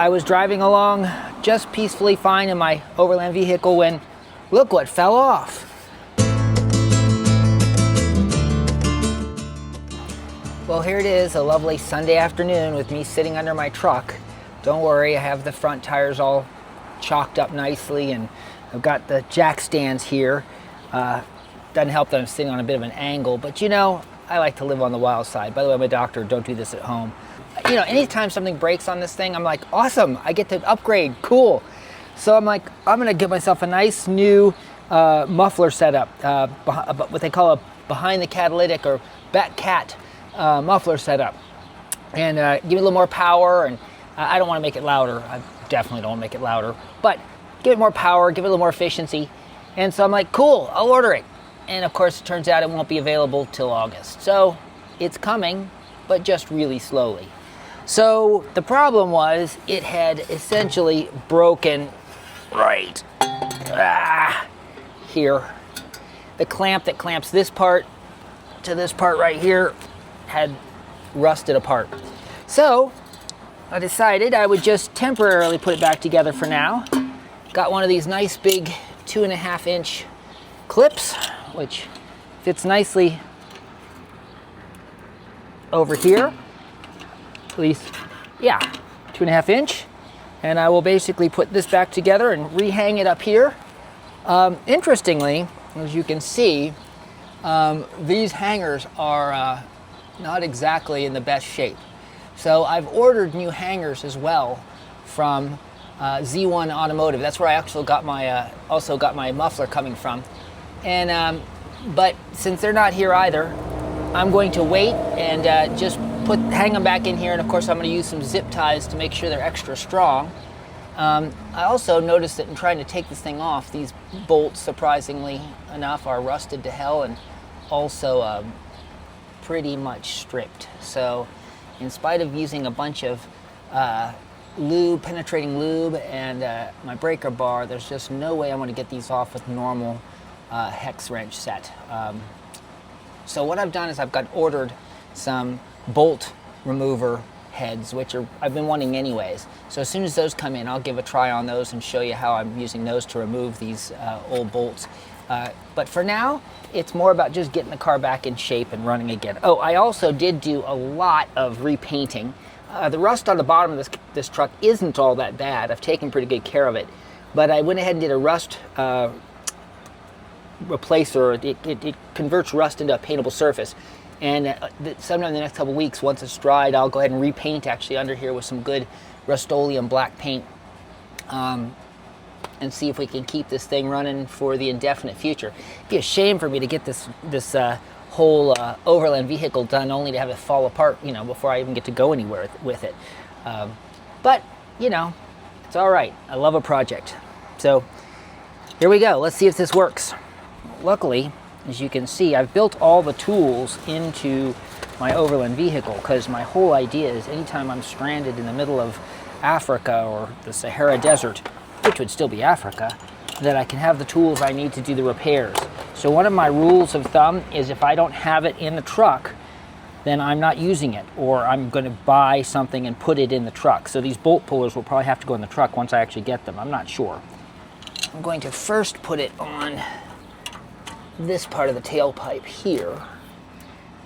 I was driving along just peacefully fine in my Overland vehicle when, look what fell off. Well, here it is, a lovely Sunday afternoon with me sitting under my truck. Don't worry, I have the front tires all chalked up nicely, and I've got the jack stands here. Doesn't help that I'm sitting on a bit of an angle, but you know, I like to live on the wild side. By the way, I'm a doctor, don't do this at home. You know, anytime something breaks on this thing, I'm like, awesome, I get to upgrade, cool. So I'm like, I'm gonna get myself a nice new muffler setup, what they call a behind the catalytic or back cat muffler setup. And give it a little more power, and I don't wanna make it louder. I definitely don't wanna make it louder, but give it more power, give it a little more efficiency. And so I'm like, cool, I'll order it. And of course, it turns out it won't be available till August. So it's coming, but just really slowly. So the problem was it had essentially broken right here. The clamp that clamps this part to this part right here had rusted apart. So I decided I would just temporarily put it back together for now. Got one of these nice big 2.5-inch clips, which fits nicely over here. At least, yeah, 2.5 inch. And I will basically put this back together and rehang it up here. Interestingly, as you can see, these hangers are not exactly in the best shape. So I've ordered new hangers as well from Z1 Automotive. That's where I actually got my muffler coming from. And but since they're not here either, I'm going to wait and just hang them back in here. And of course, I'm going to use some zip ties to make sure they're extra strong. I also noticed that in trying to take this thing off, these bolts, surprisingly enough, are rusted to hell and also pretty much stripped. So in spite of using a bunch of lube, penetrating lube, and my breaker bar, there's just no way I'm going to get these off with normal hex wrench set. So what I've done is I've ordered some bolt remover heads, which I've been wanting anyways. So as soon as those come in, I'll give a try on those and show you how I'm using those to remove these old bolts. But for now, it's more about just getting the car back in shape and running again. Oh, I also did do a lot of repainting. The rust on the bottom of this truck isn't all that bad. I've taken pretty good care of it. But I went ahead and did a rust replacer. It converts rust into a paintable surface. And sometime in the next couple weeks, once it's dried, I'll go ahead and repaint actually under here with some good Rust-Oleum black paint and see if we can keep this thing running for the indefinite future. It'd be a shame for me to get this whole Overland vehicle done only to have it fall apart, you know, before I even get to go anywhere with it. But, you know, it's all right. I love a project. So here we go. Let's see if this works. Luckily, as you can see, I've built all the tools into my Overland vehicle because my whole idea is anytime I'm stranded in the middle of Africa or the Sahara Desert, which would still be Africa, that I can have the tools I need to do the repairs. So one of my rules of thumb is if I don't have it in the truck, then I'm not using it, or I'm going to buy something and put it in the truck. So these bolt pullers will probably have to go in the truck once I actually get them. I'm not sure. I'm going to first put it on this part of the tailpipe here.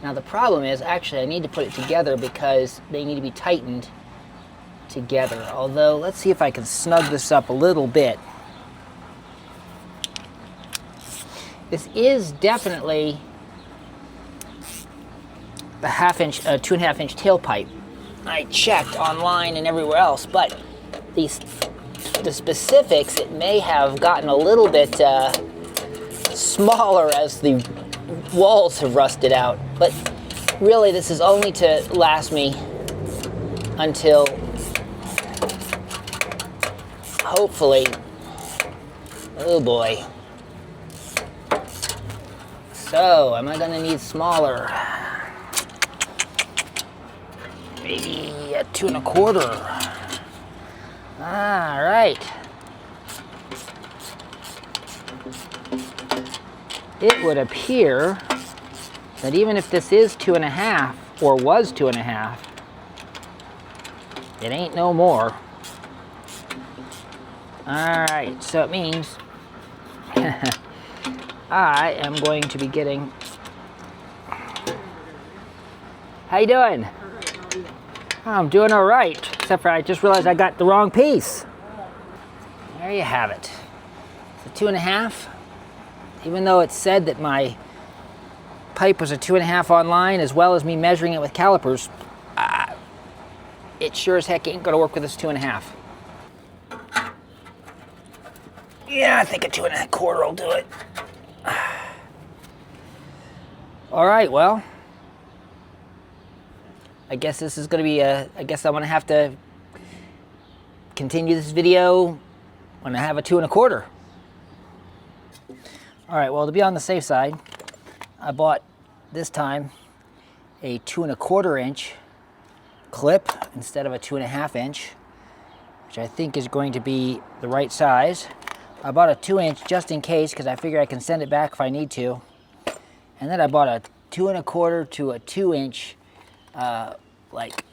Now the problem is, actually I need to put it together because they need to be tightened together. Although, let's see if I can snug this up a little bit. This is definitely the 2.5 inch tailpipe. I checked online and everywhere else, but the specifics, it may have gotten a little bit smaller as the walls have rusted out, but really this is only to last me until hopefully, oh boy. So am I gonna need smaller? Maybe a 2 1/4. All right. It would appear that even if this is 2.5 or was 2.5, it ain't no more. All right, so it means I am going to be getting... How you doing? Oh, I'm doing all right, except for I just realized I got the wrong piece. There you have it. It's a 2.5. Even though it said that my pipe was a 2.5 online, as well as me measuring it with calipers, it sure as heck ain't gonna work with this 2.5. Yeah, I think a 2.25 will do it. All right, well, I guess this is gonna be I guess I'm gonna have to continue this video when I have a 2.25. All right, well, to be on the safe side, I bought this time a 2.25 inch clip instead of a 2.5 inch, which I think is going to be the right size. I bought a 2 inch just in case, because I figure I can send it back if I need to. And then I bought a 2.25 to a 2 inch like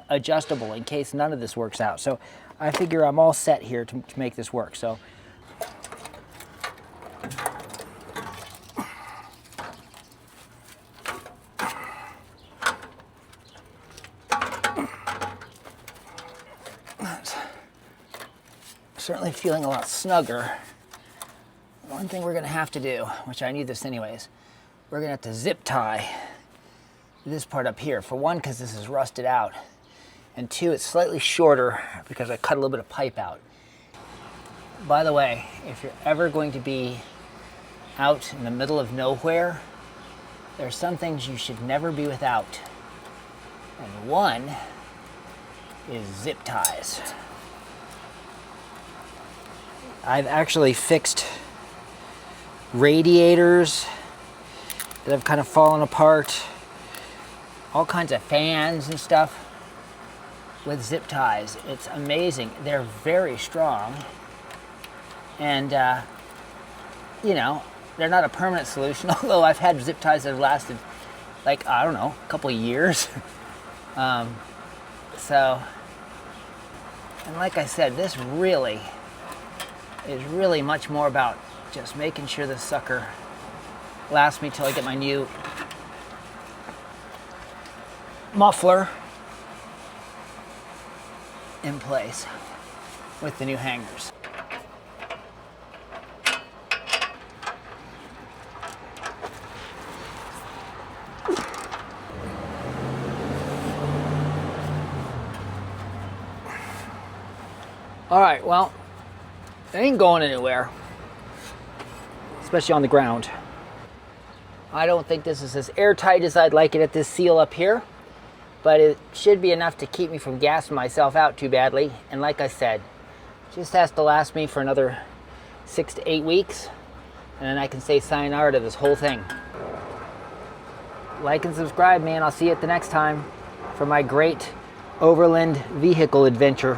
adjustable in case none of this works out. So I figure I'm all set here to make this work. So certainly feeling a lot snugger. One thing we're gonna have to do, which I need this anyways, we're gonna have to zip tie this part up here. For one, because this is rusted out, and two, it's slightly shorter because I cut a little bit of pipe out. By the way, if you're ever going to be out in the middle of nowhere, there are some things you should never be without. And one is zip ties. I've actually fixed radiators that have kind of fallen apart, all kinds of fans and stuff with zip ties. It's amazing. They're very strong, and you know, they're not a permanent solution, although I've had zip ties that have lasted like, I don't know, a couple of years. So, and like I said, this really is really much more about just making sure this sucker lasts me till I get my new muffler in place with the new hangers. All right, well, it ain't going anywhere, especially on the ground. I don't think this is as airtight as I'd like it at this seal up here, but it should be enough to keep me from gassing myself out too badly. And like I said, just has to last me for another 6 to 8 weeks, and then I can say sayonara to this whole thing. Like and subscribe, man. I'll see you at the next time for my great Overland vehicle adventure.